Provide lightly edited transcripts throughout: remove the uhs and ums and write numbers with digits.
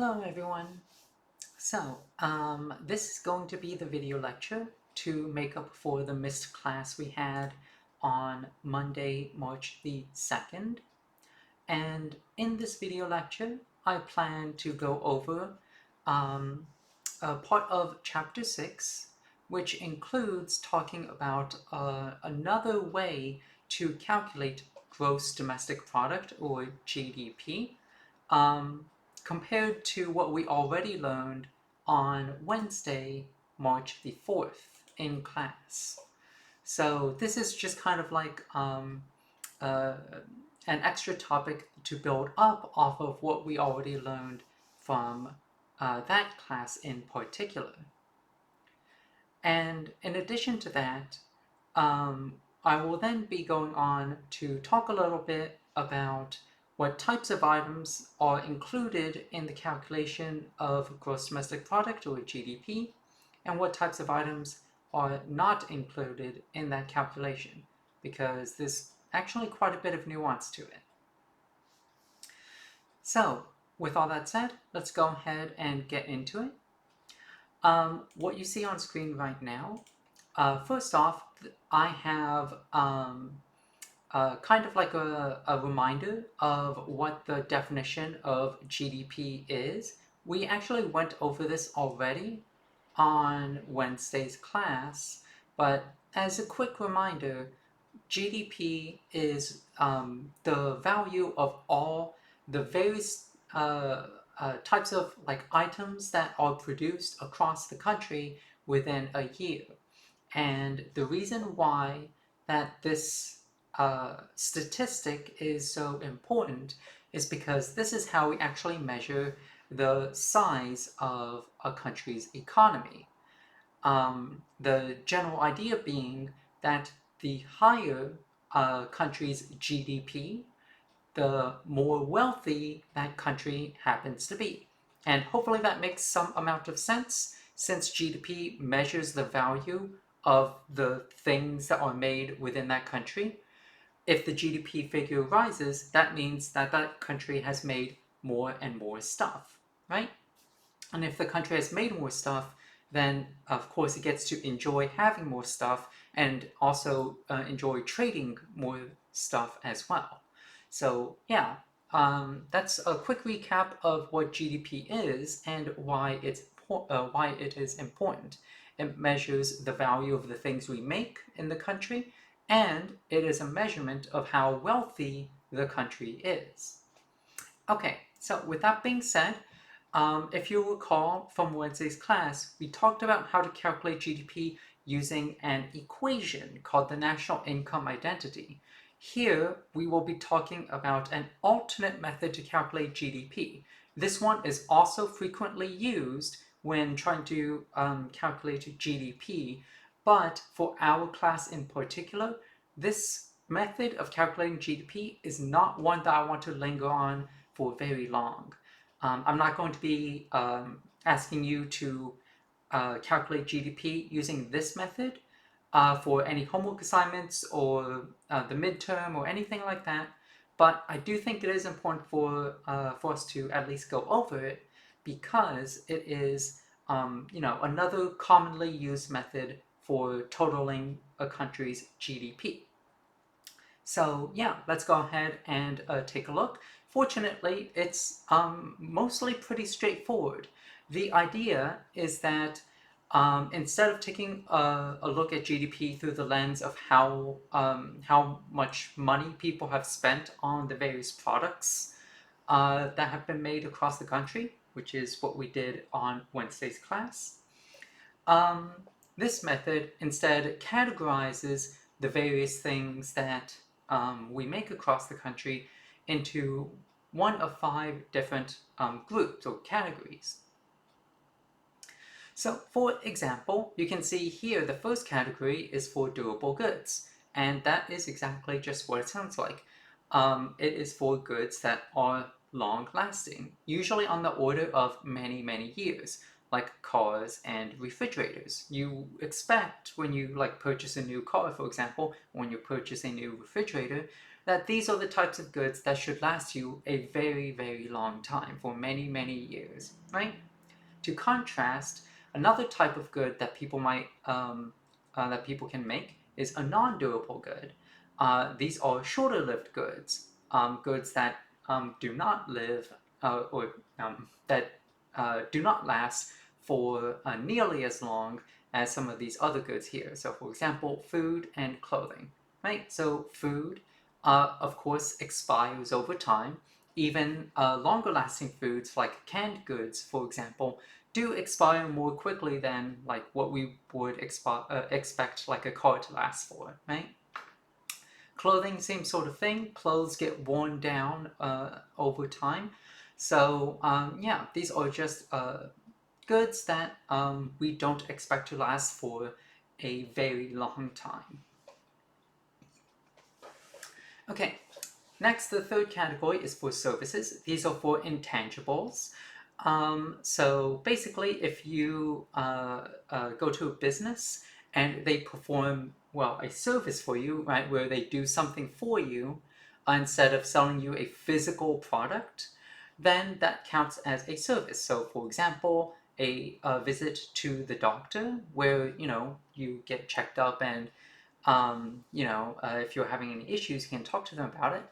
Hello everyone. This is going to be the video lecture to make up for the missed class we had on Monday, March the 2nd. And in this video lecture, I plan to go over um, a part of Chapter 6, which includes talking about another way to calculate gross domestic product, or GDP, um, compared to what we already learned on Wednesday, March the 4th in class. So this is just kind of like uh, an extra topic to build up off of what we already learned from that class in particular. And in addition to that, I will then be going on to talk a little bit about what types of items are included in the calculation of gross domestic product, or GDP, and what types of items are not included in that calculation, because there's actually quite a bit of nuance to it. So, with all that said, let's go ahead and get into it. What you see on screen right now, first off, I have kind of like a reminder of what the definition of GDP is. We actually went over this already on Wednesday's class, but as a quick reminder, GDP is the value of all the various types of like items that are produced across the country within a year. And the reason why that this statistic is so important is because this is how we actually measure the size of a country's economy. The general idea being that the higher a country's GDP, the more wealthy that country happens to be. And hopefully that makes some amount of sense, since GDP measures the value of the things that are made within that country. If the GDP figure rises, that means that that country has made more and more stuff, right? And if the country has made more stuff, then of course it gets to enjoy having more stuff and also enjoy trading more stuff as well. So yeah, that's a quick recap of what GDP is and why it is important. It measures the value of the things we make in the country, and it is a measurement of how wealthy the country is. Okay, so with that being said, if you recall from Wednesday's class, we talked about how to calculate GDP using an equation called the National Income Identity. Here, we will be talking about an alternate method to calculate GDP. This one is also frequently used when trying to calculate GDP, but for our class in particular, this method of calculating GDP is not one that I want to linger on for very long. I'm not going to be asking you to calculate GDP using this method for any homework assignments or the midterm or anything like that, but I do think it is important for us to at least go over it, because it is another commonly used method for totaling a country's GDP. So yeah, let's go ahead and take a look. Fortunately, it's mostly pretty straightforward. The idea is that instead of taking a look at GDP through the lens of how much money people have spent on the various products that have been made across the country, which is what we did on Wednesday's class, um, this method instead categorizes the various things that we make across the country into one of 5 different groups or categories. So for example, you can see here the first category is for durable goods, and that is exactly just what it sounds like. It is for goods that are long lasting, usually on the order of many, many years, like cars and refrigerators. You expect when you purchase a new car, for example, when you purchase a new refrigerator, that these are the types of goods that should last you a very, very long time, for many, many years, right? To contrast, another type of good that people can make is a non-durable good. These are shorter-lived goods, goods that do not live or that do not last for nearly as long as some of these other goods here. So, for example, food and clothing, right? So, food, of course, expires over time. Even longer-lasting foods like canned goods, for example, do expire more quickly than like what we would expect like a car to last for, right? Clothing, same sort of thing. Clothes get worn down over time. So yeah, these are just goods that we don't expect to last for a very long time. Okay, next, the third category is for services. These are for intangibles. So basically, if you go to a business and they perform, well, a service for you, right, where they do something for you instead of selling you a physical product, then that counts as a service. So, for example, a visit to the doctor where, you get checked up and if you're having any issues, you can talk to them about it,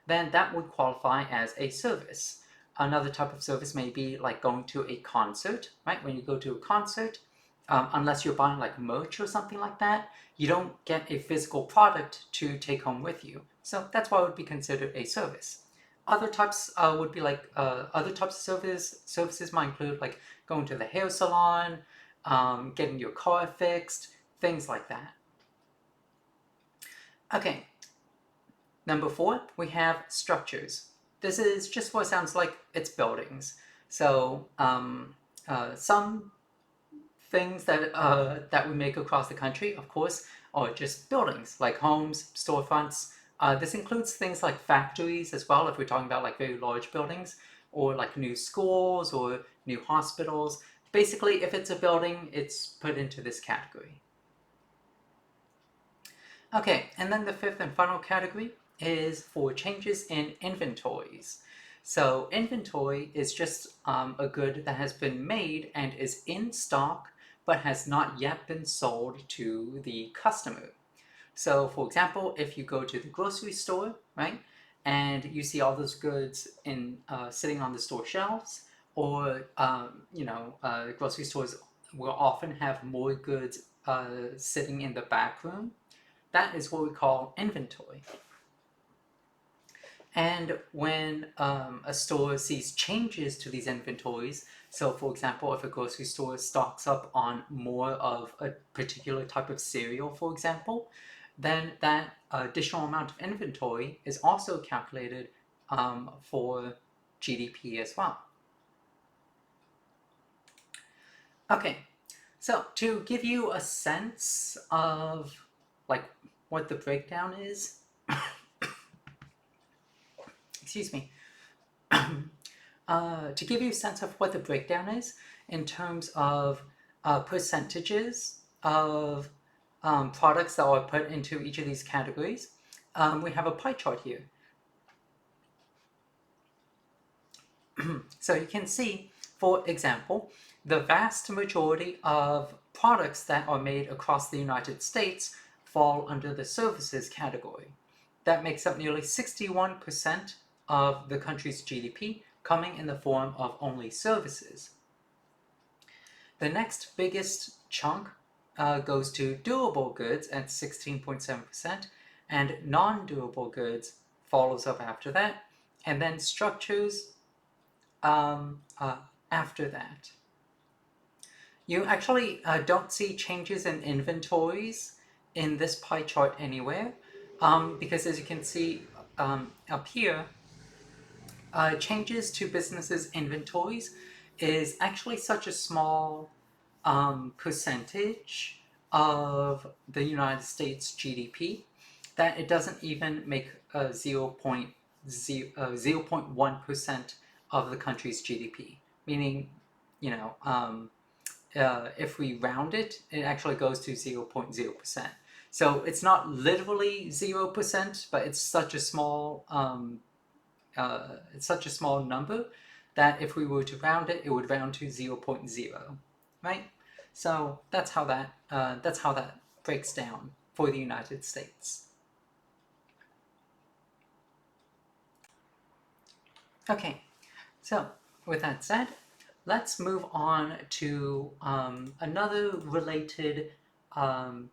then that would qualify as a service. Another type of service may be like going to a concert, right? When you go to a concert, unless you're buying like merch or something like that, you don't get a physical product to take home with you. So that's why it would be considered a service. Other types would be like other types of services might include like going to the hair salon, getting your car fixed, things like that. Okay, number 4, we have structures. This is just what it sounds like. It's buildings. So some things that we make across the country, of course, are just buildings, like homes, storefronts. This includes things like factories as well, if we're talking about like very large buildings, or like new schools or new hospitals. Basically, if it's a building, it's put into this category. Okay, and then the fifth and final category is for changes in inventories. So inventory is just a good that has been made and is in stock but has not yet been sold to the customer. So for example, if you go to the grocery store, right, and you see all those goods in sitting on the store shelves, or grocery stores will often have more goods sitting in the back room. That is what we call inventory. And when a store sees changes to these inventories, so for example, if a grocery store stocks up on more of a particular type of cereal, for example, then that additional amount of inventory is also calculated for GDP as well. Okay, so to give you a sense of like what the breakdown is, excuse me, to give you a sense of what the breakdown is in terms of percentages of products that are put into each of these categories, we have a pie chart here. So you can see, for example, the vast majority of products that are made across the United States fall under the services category. That makes up nearly 61% of the country's GDP, coming in the form of only services. The next biggest chunk goes to durable goods at 16.7%, and non-durable goods follows up after that, and then structures after that. You actually don't see changes in inventories in this pie chart anywhere, because as you can see up here, changes to businesses' inventories is actually such a small percentage of the United States GDP that it doesn't even make 0.1% of the country's GDP. Meaning, if we round it, it actually goes to 0.0%. So it's not literally 0%, but it's such a small number that if we were to round it, it would round to 0.0, right? So that's how that breaks down for the United States. Okay, so with that said, let's move on to another related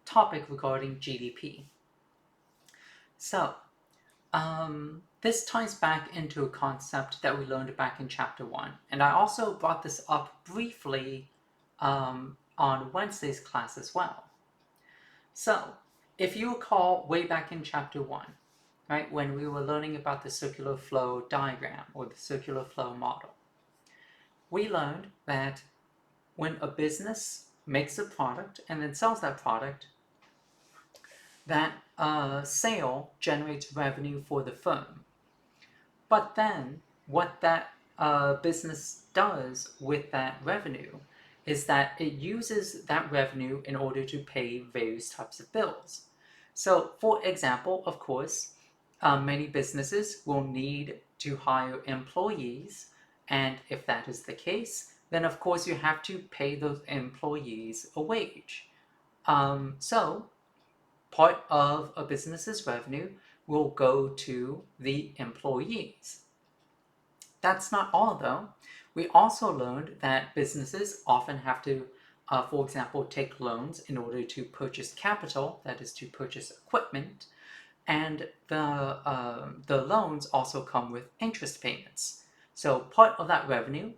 topic regarding GDP. So this ties back into a concept that we learned back in chapter 1, and I also brought this up briefly on Wednesday's class as well. So, if you recall way back in chapter 1, right, when we were learning about the circular flow diagram or the circular flow model, we learned that when a business makes a product and then sells that product, that sale generates revenue for the firm. But then what that business does with that revenue is that it uses that revenue in order to pay various types of bills. So, for example, of course, many businesses will need to hire employees, and if that is the case, then of course you have to pay those employees a wage. So, part of a business's revenue will go to the employees. That's not all, though. We also learned that businesses often have to, for example, take loans in order to purchase capital, that is, to purchase equipment, and the loans also come with interest payments. So part of that revenue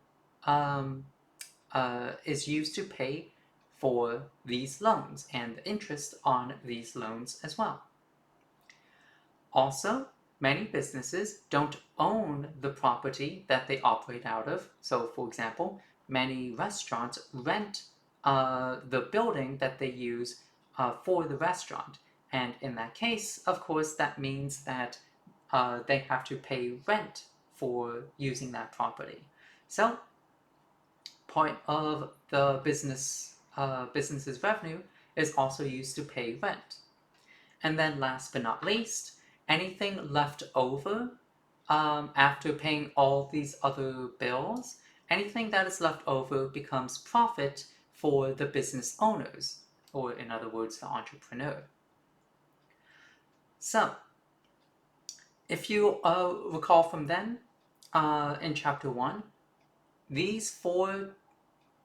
is used to pay for these loans and the interest on these loans as well. Also, many businesses don't own the property that they operate out of. So, for example, many restaurants rent the building that they use for the restaurant. And in that case, of course, that means that they have to pay rent for using that property. So, part of the business's revenue is also used to pay rent. And then last but not least, anything left over after paying all these other bills, anything that is left over becomes profit for the business owners, or in other words, the entrepreneur. So, if you recall from then, in chapter 1, these four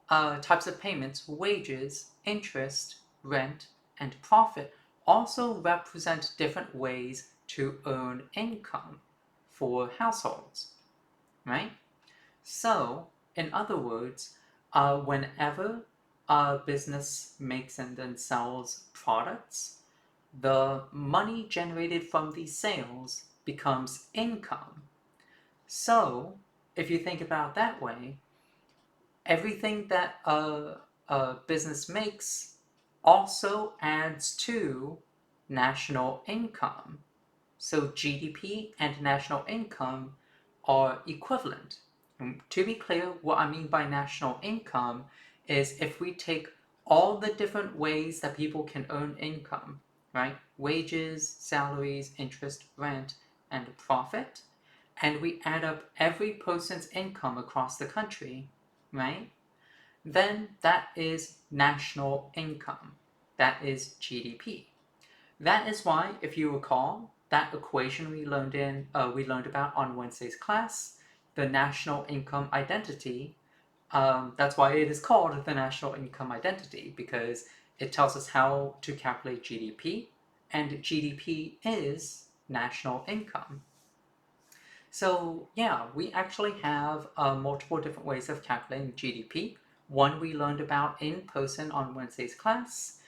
types of payments, wages, interest, rent, and profit, also represent different ways to earn income for households, right? So, in other words, whenever a business makes and then sells products, the money generated from these sales becomes income. So, if you think about it that way, everything that a business makes also adds to national income. So GDP and national income are equivalent. And to be clear, what I mean by national income is if we take all the different ways that people can earn income, right? Wages, salaries, interest, rent, and profit, and we add up every person's income across the country, right? Then that is national income. That is GDP. That is why, if you recall, that equation we learned about on Wednesday's class, the national income identity. That's why it is called the national income identity, because it tells us how to calculate GDP, and GDP is national income. So yeah, we actually have multiple different ways of calculating GDP. One we learned about in person on Wednesday's class.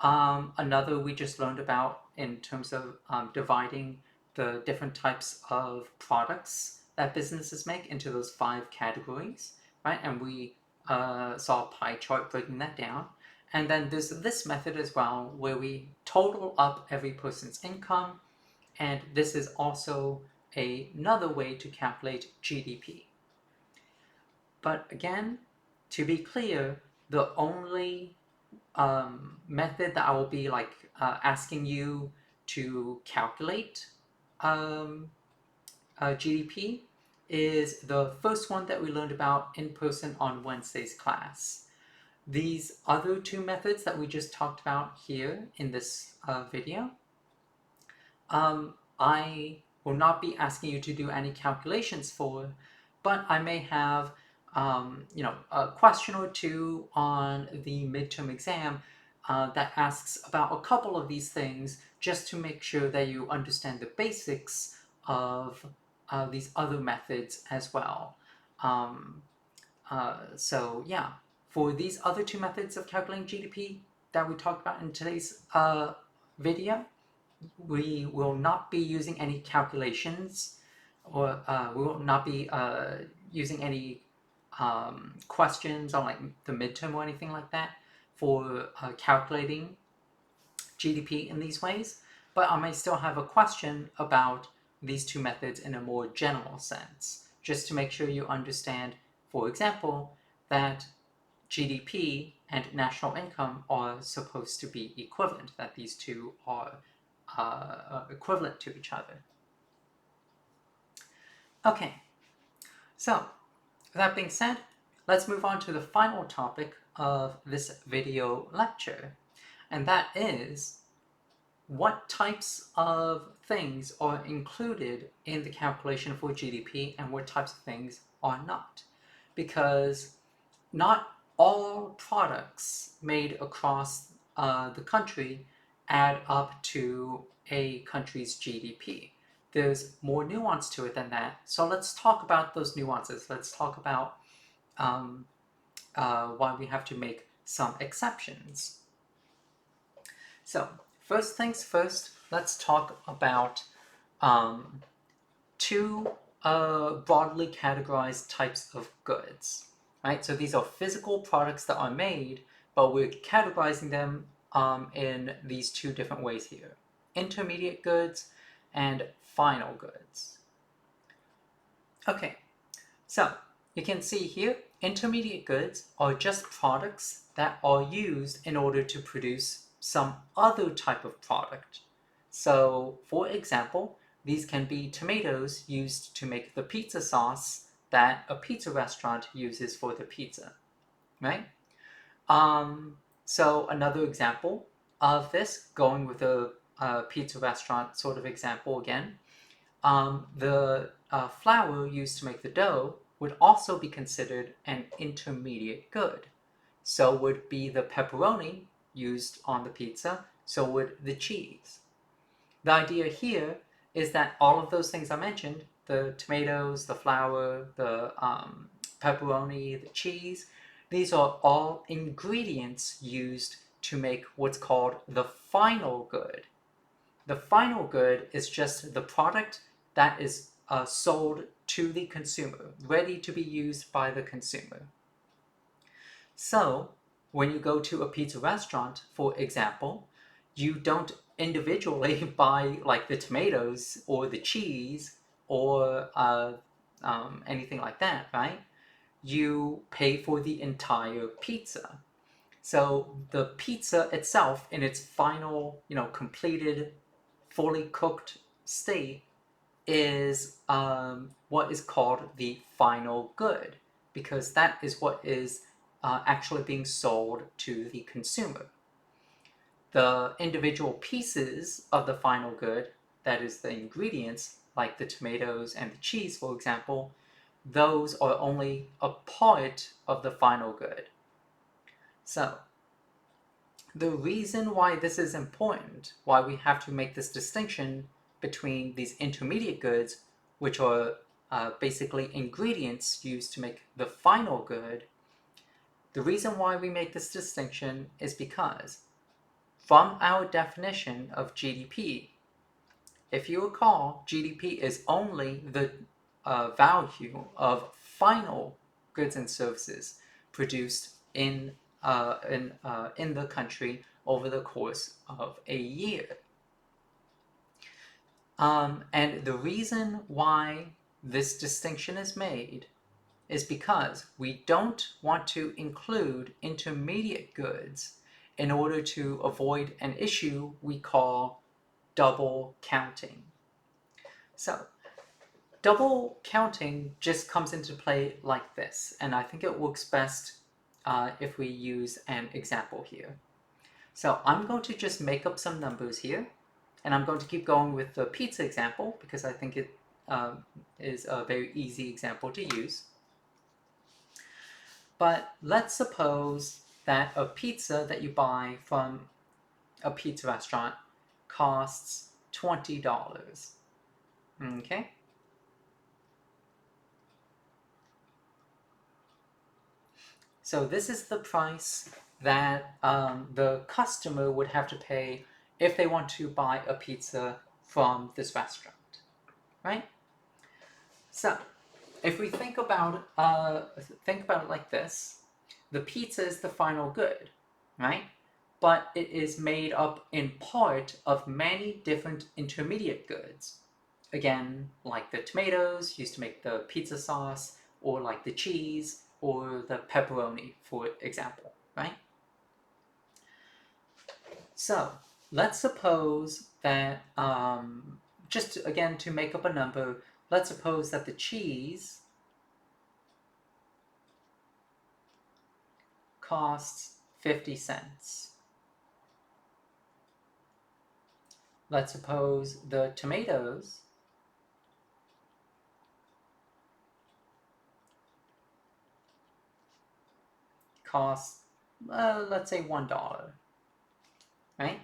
Another we just learned about in terms of dividing the different types of products that businesses make into those 5 categories, right? And we saw a pie chart breaking that down. And then there's this method as well, where we total up every person's income, and this is also another way to calculate GDP. But again, to be clear, the only method that I will be asking you to calculate GDP is the first one that we learned about in person on Wednesday's class. These other two methods that we just talked about here in this video, I will not be asking you to do any calculations for, but I may have a question or two on the midterm exam that asks about a couple of these things just to make sure that you understand the basics of these other methods as well. So yeah, for these other two methods of calculating GDP that we talked about in today's video, we will not be using any calculations, or we will not be using any questions on like the midterm or anything like that for calculating GDP in these ways, but I may still have a question about these two methods in a more general sense, just to make sure you understand, for example, that GDP and national income are supposed to be equivalent, that these two are equivalent to each other. Okay, so that being said, let's move on to the final topic of this video lecture, and that is what types of things are included in the calculation for GDP and what types of things are not. Because not all products made across the country add up to a country's GDP. There's more nuance to it than that. So let's talk about those nuances. Let's talk about why we have to make some exceptions. So first things first, let's talk about two broadly categorized types of goods. Right? So these are physical products that are made, but we're categorizing them in these two different ways here: intermediate goods and final goods. Okay, so you can see here, intermediate goods are just products that are used in order to produce some other type of product. So, for example, these can be tomatoes used to make the pizza sauce that a pizza restaurant uses for the pizza, right? So another example of this, going with a pizza restaurant sort of example again, the flour used to make the dough would also be considered an intermediate good. So would be the pepperoni used on the pizza, so would the cheese. The idea here is that all of those things I mentioned, the tomatoes, the flour, the pepperoni, the cheese, these are all ingredients used to make what's called the final good. The final good is just the product that is sold to the consumer, ready to be used by the consumer. So, when you go to a pizza restaurant, for example, you don't individually buy like the tomatoes or the cheese or anything like that, right? You pay for the entire pizza. So the pizza itself, in its final, completed, fully cooked state, is what is called the final good, because that is what is actually being sold to the consumer. The individual pieces of the final good, that is the ingredients, like the tomatoes and the cheese, for example, those are only a part of the final good. So, the reason why this is important, why we have to make this distinction between these intermediate goods, which are basically ingredients used to make the final good, the reason why we make this distinction is because from our definition of GDP, if you recall, GDP is only the value of final goods and services produced in the country over the course of a year. And the reason why this distinction is made is because we don't want to include intermediate goods in order to avoid an issue we call double counting. So double counting just comes into play like this, and I think it works best if we use an example here. So I'm going to just make up some numbers here, and I'm going to keep going with the pizza example because I think it is a very easy example to use. But let's suppose that a pizza that you buy from a pizza restaurant costs $20. Okay? So this is the price that the customer would have to pay if they want to buy a pizza from this restaurant, right? So if we think about it like this, the pizza is the final good, right? But it is made up in part of many different intermediate goods. Again, like the tomatoes used to make the pizza sauce, or like the cheese, or the pepperoni, for example, right? So let's suppose that, just again to make up a number, let's suppose that the cheese costs 50 cents. Let's suppose the tomatoes cost, let's say $1, right?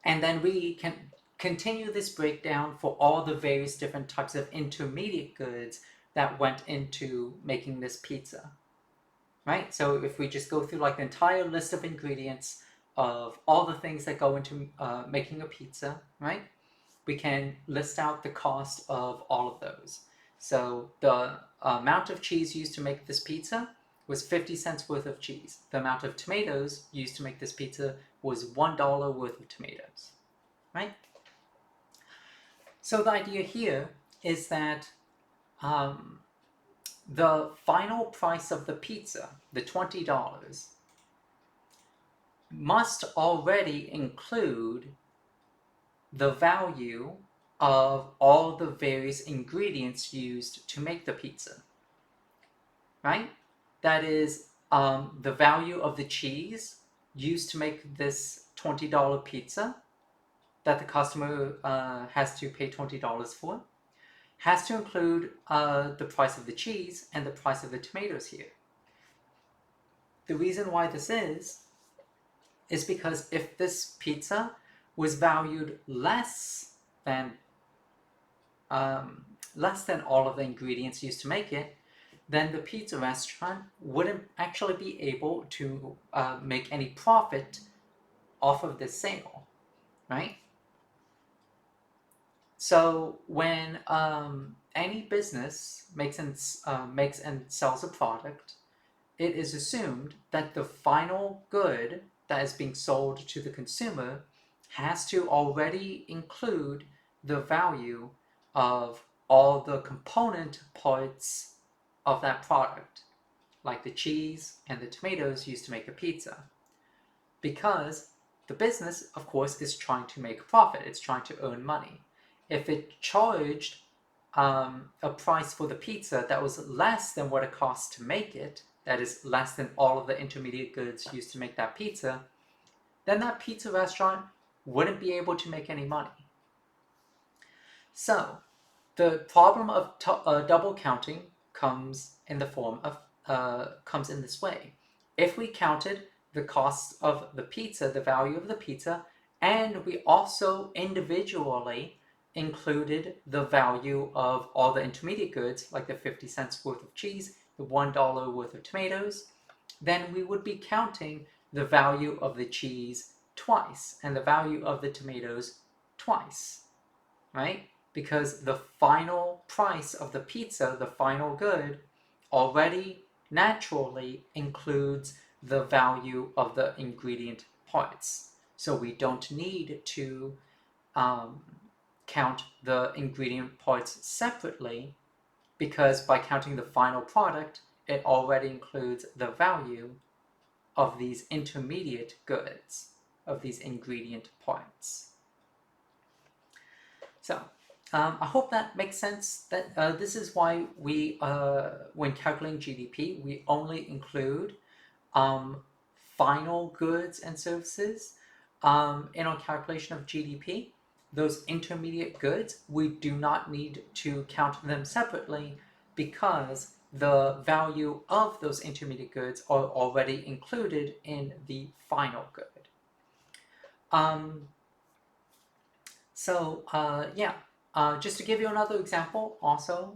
And then we can continue this breakdown for all the various different types of intermediate goods that went into making this pizza, right? So if we just go through like the entire list of ingredients of all the things that go into making a pizza, right? We can list out the cost of all of those. So the amount of cheese used to make this pizza was 50 cents worth of cheese. The amount of tomatoes used to make this pizza was $1 worth of tomatoes, right? So the idea here is that the final price of the pizza, the $20, must already include the value of all the various ingredients used to make the pizza, right? That is the value of the cheese used to make this $20 pizza that the customer has to pay $20 for, has to include the price of the cheese and the price of the tomatoes here. The reason why this is because if this pizza was valued less than all of the ingredients used to make it, then the pizza restaurant wouldn't actually be able to make any profit off of this sale, right? So when any business makes and sells a product, it is assumed that the final good that is being sold to the consumer has to already include the value of all the component parts of that product, like the cheese and the tomatoes used to make a pizza. Because the business, of course, is trying to make a profit, it's trying to earn money. If it charged a price for the pizza that was less than what it costs to make it, that is less than all of the intermediate goods used to make that pizza, then that pizza restaurant wouldn't be able to make any money. So the problem of double counting comes in the form of comes in this way. If we counted the cost of the pizza, the value of the pizza, and we also individually included the value of all the intermediate goods, like the 50 cents worth of cheese, the $1 worth of tomatoes, then we would be counting the value of the cheese twice and the value of the tomatoes twice, right? Because the final price of the pizza, the final good, already naturally includes the value of the ingredient parts. So we don't need to count the ingredient parts separately, because by counting the final product, it already includes the value of these intermediate goods, of these ingredient parts. So I hope that makes sense. That this is why we, when calculating GDP, we only include final goods and services in our calculation of GDP. Those intermediate goods, we do not need to count them separately because the value of those intermediate goods are already included in the final good. Um, yeah, just to give you another example also,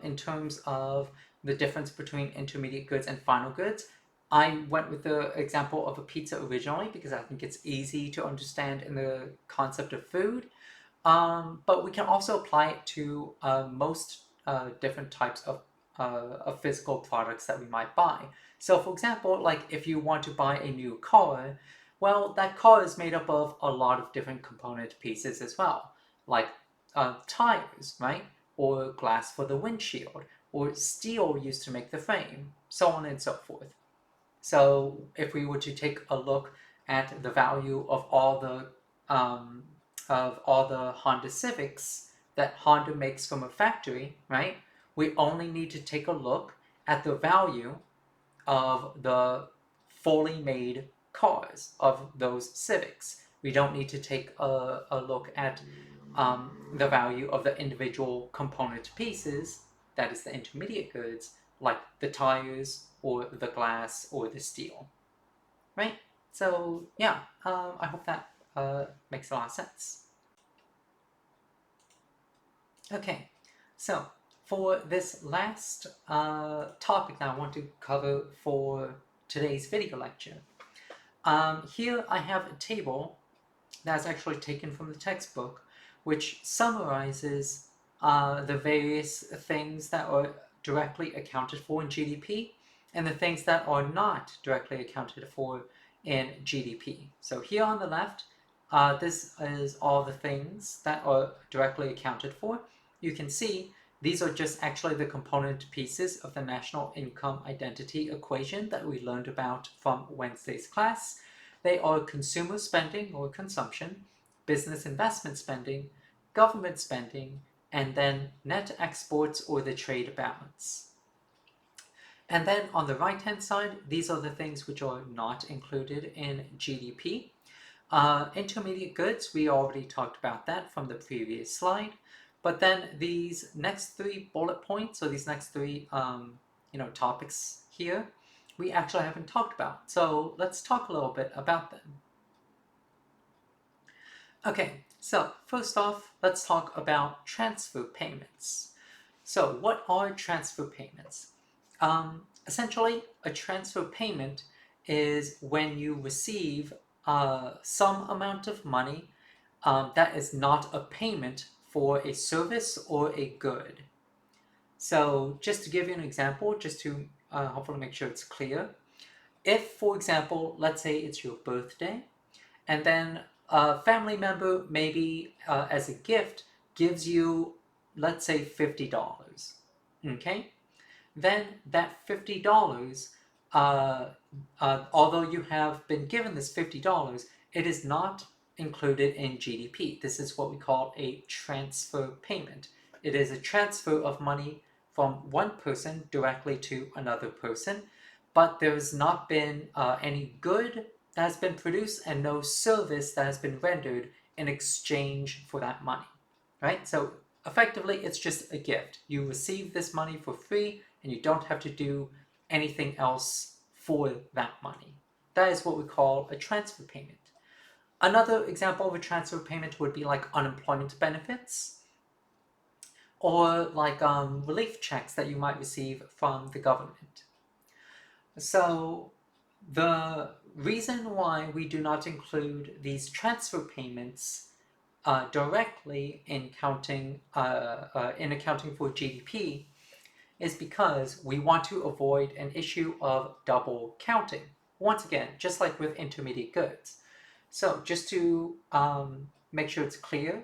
in terms of the difference between intermediate goods and final goods, I went with the example of a pizza originally because I think it's easy to understand in the concept of food. But we can also apply it to most different types of physical products that we might buy. So for example, like if you want to buy a new car, well, that car is made up of a lot of different component pieces as well, like tires, right? Or glass for the windshield, or steel used to make the frame, so on and so forth. So if we were to take a look at the value um, of all the Honda Civics that Honda makes from a factory, right? We only need to take a look at the value of the fully made cars of those Civics. We don't need to take a look at the value of the individual component pieces, that is the intermediate goods, like the tires or the glass or the steel, right? So yeah, I hope that makes a lot of sense. Okay, so for this last topic that I want to cover for today's video lecture, here I have a table that's actually taken from the textbook, which summarizes the various things that are directly accounted for in GDP and the things that are not directly accounted for in GDP. So here on the left, this is all the things that are directly accounted for. You can see these are just actually the component pieces of the national income identity equation that we learned about from Wednesday's class. They are consumer spending or consumption, business investment spending, government spending, and then net exports or the trade balance. And then on the right-hand side, these are the things which are not included in GDP. Intermediate goods, we already talked about that from the previous slide. But then these next three bullet points, or these next three topics here, we actually haven't talked about. So let's talk a little bit about them. Okay, so first off, let's talk about transfer payments. So what are transfer payments? Essentially, a transfer payment is when you receive some amount of money that is not a payment for a service or a good. So just to give you an example, just to hopefully make sure it's clear, if, for example, let's say it's your birthday, and then a family member maybe as a gift gives you, let's say, $50, okay? Then that $50, although you have been given this $50, it is not included in GDP. This is what we call a transfer payment. It is a transfer of money from one person directly to another person, but there has not been any good that has been produced and no service that has been rendered in exchange for that money, right? So effectively, it's just a gift. You receive this money for free and you don't have to do anything else for that money. That is what we call a transfer payment. Another example of a transfer payment would be like unemployment benefits or like relief checks that you might receive from the government. So the reason why we do not include these transfer payments directly in accounting for GDP is because we want to avoid an issue of double counting. Once again, just like with intermediate goods. So just to make sure it's clear,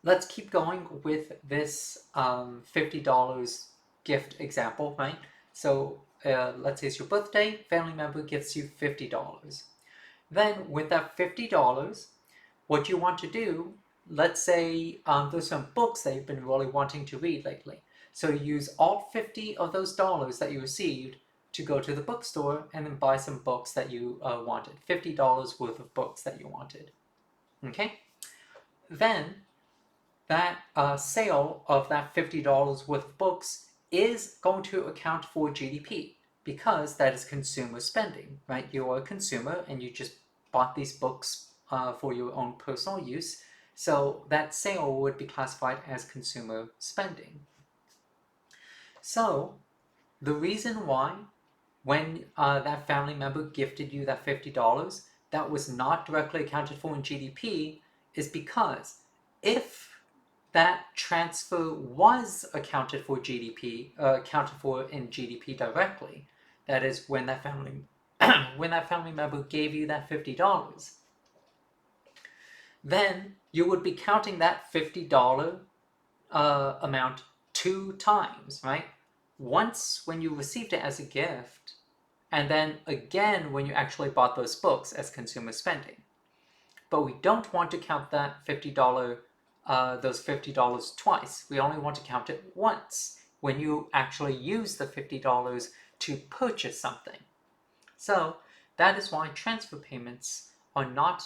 let's keep going with this $50 gift example, right? So let's say it's your birthday, family member gives you $50. Then with that $50, what you want to do, let's say there's some books that you've been really wanting to read lately. So you use all 50 of those dollars that you received to go to the bookstore and then buy some books that you wanted. $50 worth of books that you wanted. Okay? Then that sale of that $50 worth of books is going to account for GDP because that is consumer spending, right? You are a consumer and you just bought these books for your own personal use. So that sale would be classified as consumer spending. So the reason why when that family member gifted you that $50, that was not directly accounted for in GDP is because if that transfer was accounted for in GDP directly, that is when that family when that family member gave you that $50, then you would be counting that $50 amount 2 times, right? Once when you received it as a gift, and then again when you actually bought those books as consumer spending. But we don't want to count that those $50 twice. We only want to count it once when you actually use the $50 to purchase something. So that is why transfer payments are not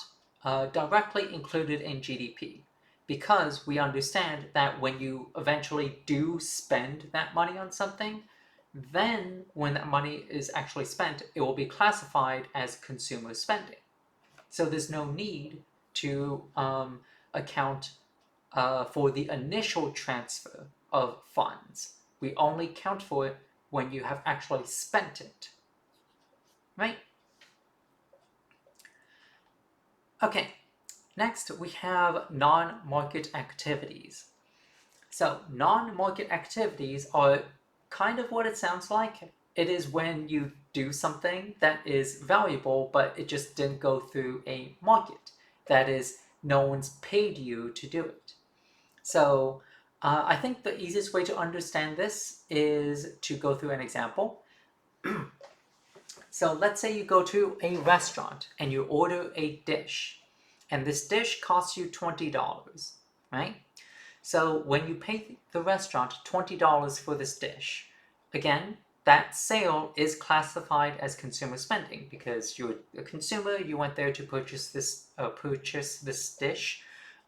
directly included in GDP, because we understand that when you eventually do spend that money on something, then when that money is actually spent, it will be classified as consumer spending. So there's no need to account for the initial transfer of funds. We only count for it when you have actually spent it, right? Okay, next we have non-market activities. So non-market activities are kind of what it sounds like. It is when you do something that is valuable, but it just didn't go through a market. That is, no one's paid you to do it. So I think the easiest way to understand this is to go through an example. So let's say you go to a restaurant and you order a dish, and this dish costs you $20, right? So when you pay the restaurant $20 for this dish, again, that sale is classified as consumer spending because you're a consumer. You went there to purchase this dish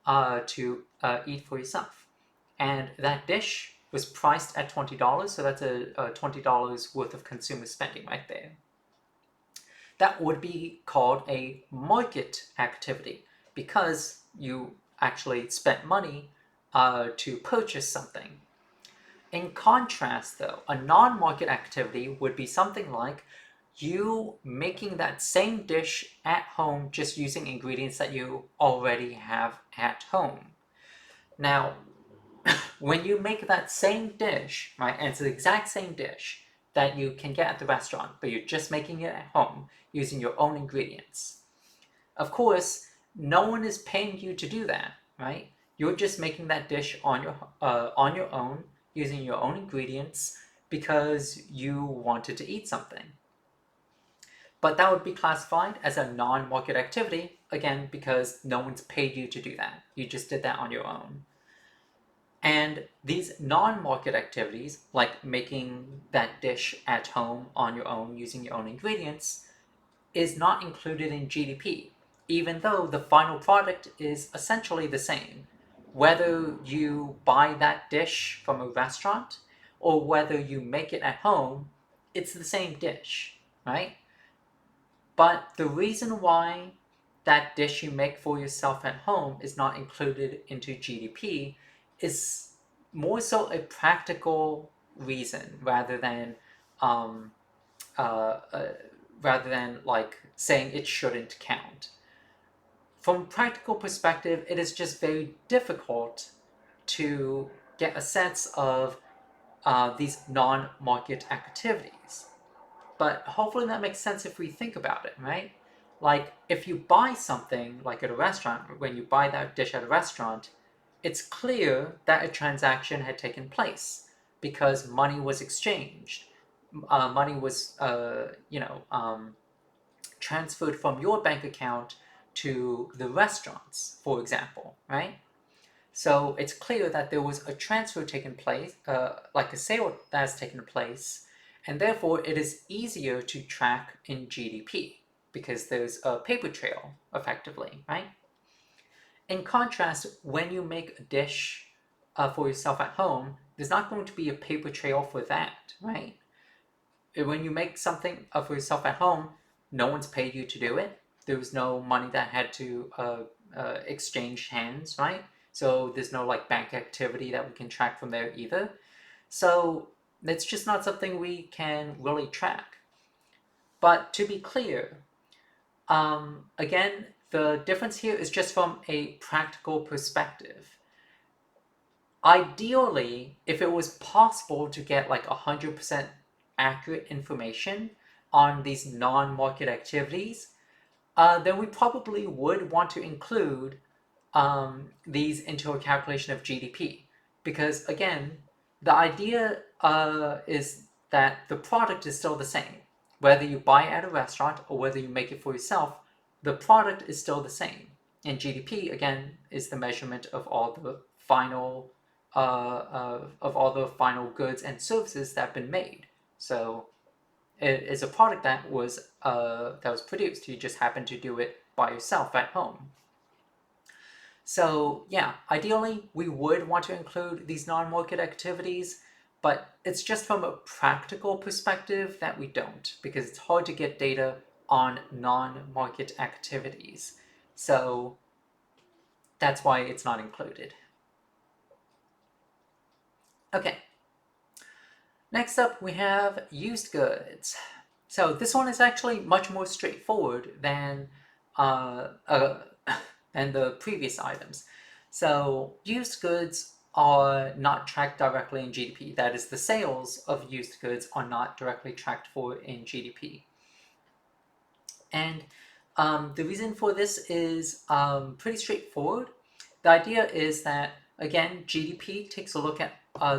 to eat for yourself, and that dish was priced at $20, so that's a $20 worth of consumer spending right there. That would be called a market activity because you actually spent money to purchase something. In contrast, though, a non-market activity would be something like you making that same dish at home just using ingredients that you already have at home. Now, when you make that same dish, right, and it's the exact same dish that you can get at the restaurant, but you're just making it at home using your own ingredients. Of course, no one is paying you to do that, right? You're just making that dish on your own, using your own ingredients because you wanted to eat something. But that would be classified as a non-market activity, again, because no one's paid you to do that. You just did that on your own. And these non-market activities, like making that dish at home on your own using your own ingredients, is not included in GDP, even though the final product is essentially the same. Whether you buy that dish from a restaurant or whether you make it at home, it's the same dish, right? But the reason why that dish you make for yourself at home is not included into GDP is more so a practical reason rather than uh, uh, like saying it shouldn't count. From a practical perspective, it is just very difficult to get a sense of these non-market activities. But hopefully that makes sense if we think about it, right? Like if you buy something like at a restaurant, when you buy that dish at a restaurant, it's clear that a transaction had taken place because money was exchanged. money was, transferred from your bank account to the restaurants, for example, right? So it's clear that there was a transfer taking place, like a sale that has taken place, and therefore it is easier to track in GDP because there's a paper trail, effectively, right? In contrast, when you make a dish for yourself at home, there's not going to be a paper trail for that, right? When you make something for yourself at home, no one's paid you to do it. There was no money that had to exchange hands, right? So there's no like bank activity that we can track from there either. So it's just not something we can really track. But to be clear, again, the difference here is just from a practical perspective. Ideally, if it was possible to get like 100% accurate information on these non-market activities, then we probably would want to include these into a calculation of GDP. Because again, the idea is that the product is still the same. Whether you buy it at a restaurant or whether you make it for yourself, the product is still the same. And GDP, again, is the measurement of all the final goods and services that have been made. So it is a product that was produced. You just happen to do it by yourself at home. So yeah, ideally we would want to include these non-market activities, but it's just from a practical perspective that we don't, because it's hard to get data on non-market activities. So that's why it's not included. Okay. Next up, we have used goods. So this one is actually much more straightforward than the previous items. So used goods are not tracked directly in GDP. That is, the sales of used goods are not directly tracked for in GDP. And the reason for this is pretty straightforward. The idea is that, again, GDP takes a look at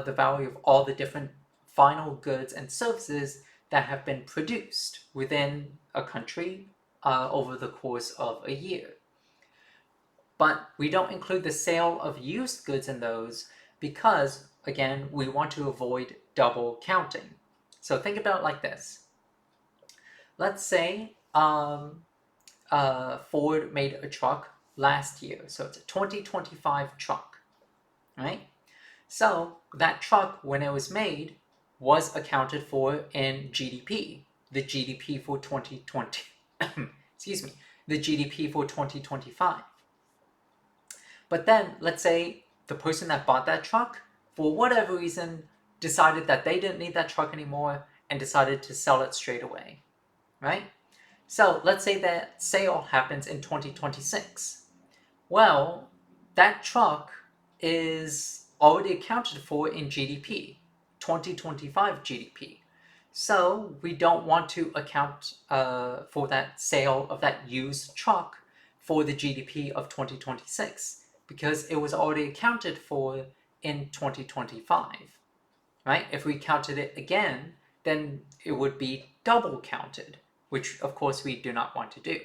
the value of all the different final goods and services that have been produced within a country over the course of a year. But we don't include the sale of used goods in those because, again, we want to avoid double counting. So think about it like this. Let's say Ford made a truck last year, so it's a 2025 truck, right? So that truck, when it was made, was accounted for in GDP, the GDP for 2020, excuse me, the GDP for 2025. But then, let's say the person that bought that truck, for whatever reason, decided that they didn't need that truck anymore and decided to sell it straight away, right? So let's say that sale happens in 2026. Well, that truck is already accounted for in GDP, 2025 GDP. So we don't want to account for that sale of that used truck for the GDP of 2026 because it was already accounted for in 2025, right? If we counted it again, then it would be double counted, which of course we do not want to do.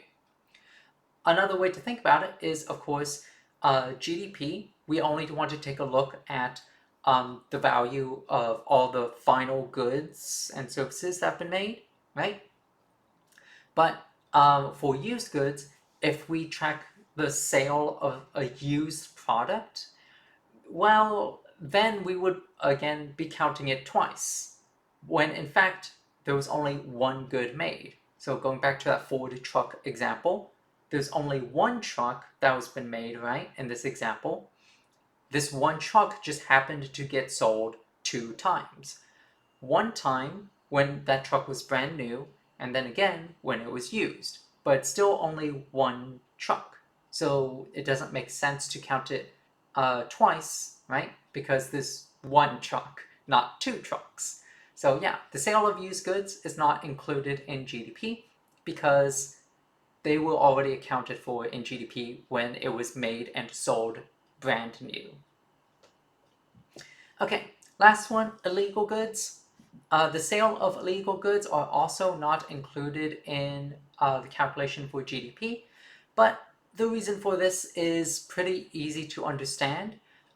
Another way to think about it is, of course, GDP, we only want to take a look at the value of all the final goods and services that have been made, right? But for used goods, if we track the sale of a used product, well, then we would again be counting it twice, when in fact there was only one good made. So going back to that Ford truck example, there's only one truck that was been made, right, in this example. This one truck just happened to get sold 2 times. One time when that truck was brand new, and then again when it was used. But it's still only one truck. So it doesn't make sense to count it twice, right? Because there's one truck, not 2 trucks. So yeah, the sale of used goods is not included in GDP because they were already accounted for in GDP when it was made and sold brand new. Okay, last one, illegal goods. The sale of illegal goods are also not included in the calculation for GDP, but the reason for this is pretty easy to understand.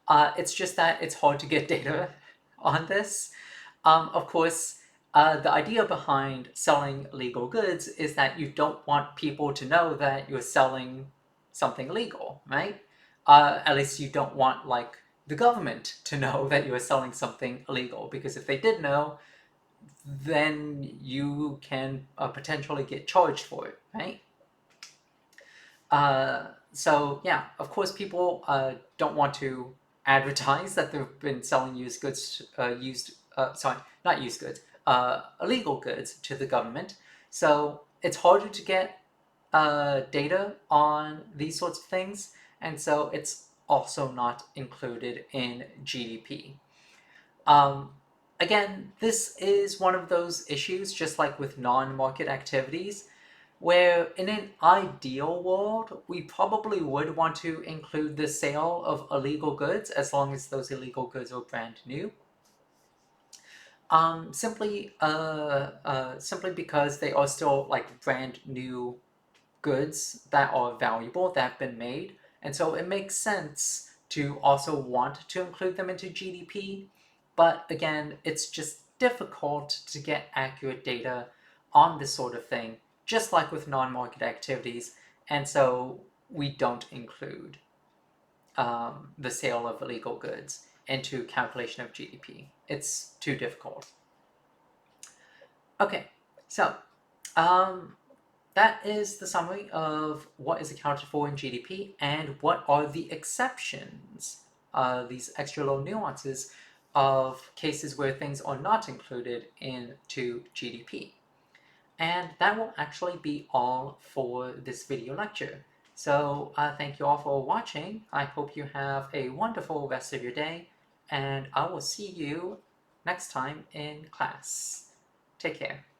It's just that it's hard to get data on this. Of course, the idea behind selling illegal goods is that you don't want people to know that you're selling something illegal, right? At least you don't want like the government to know that you're selling something illegal, because if they did know, then you can potentially get charged for it, right? So yeah, of course, people don't want to advertise that they've been selling used goods, sorry, not used goods, illegal goods to the government. So it's harder to get data on these sorts of things, and so it's also not included in GDP. Um, Again, this is one of those issues, just like with non-market activities, where in an ideal world, we probably would want to include the sale of illegal goods as long as those illegal goods are brand new. Simply because they are still like brand new goods that are valuable, that have been made. And so it makes sense to also want to include them into GDP. But again, it's just difficult to get accurate data on this sort of thing, just like with non-market activities. And so we don't include the sale of illegal goods into calculation of GDP. It's too difficult. Okay, so um, that is the summary of what is accounted for in GDP and what are the exceptions, these extra little nuances of cases where things are not included into GDP. And that will actually be all for this video lecture. So thank you all for watching. I hope you have a wonderful rest of your day, and I will see you next time in class. Take care.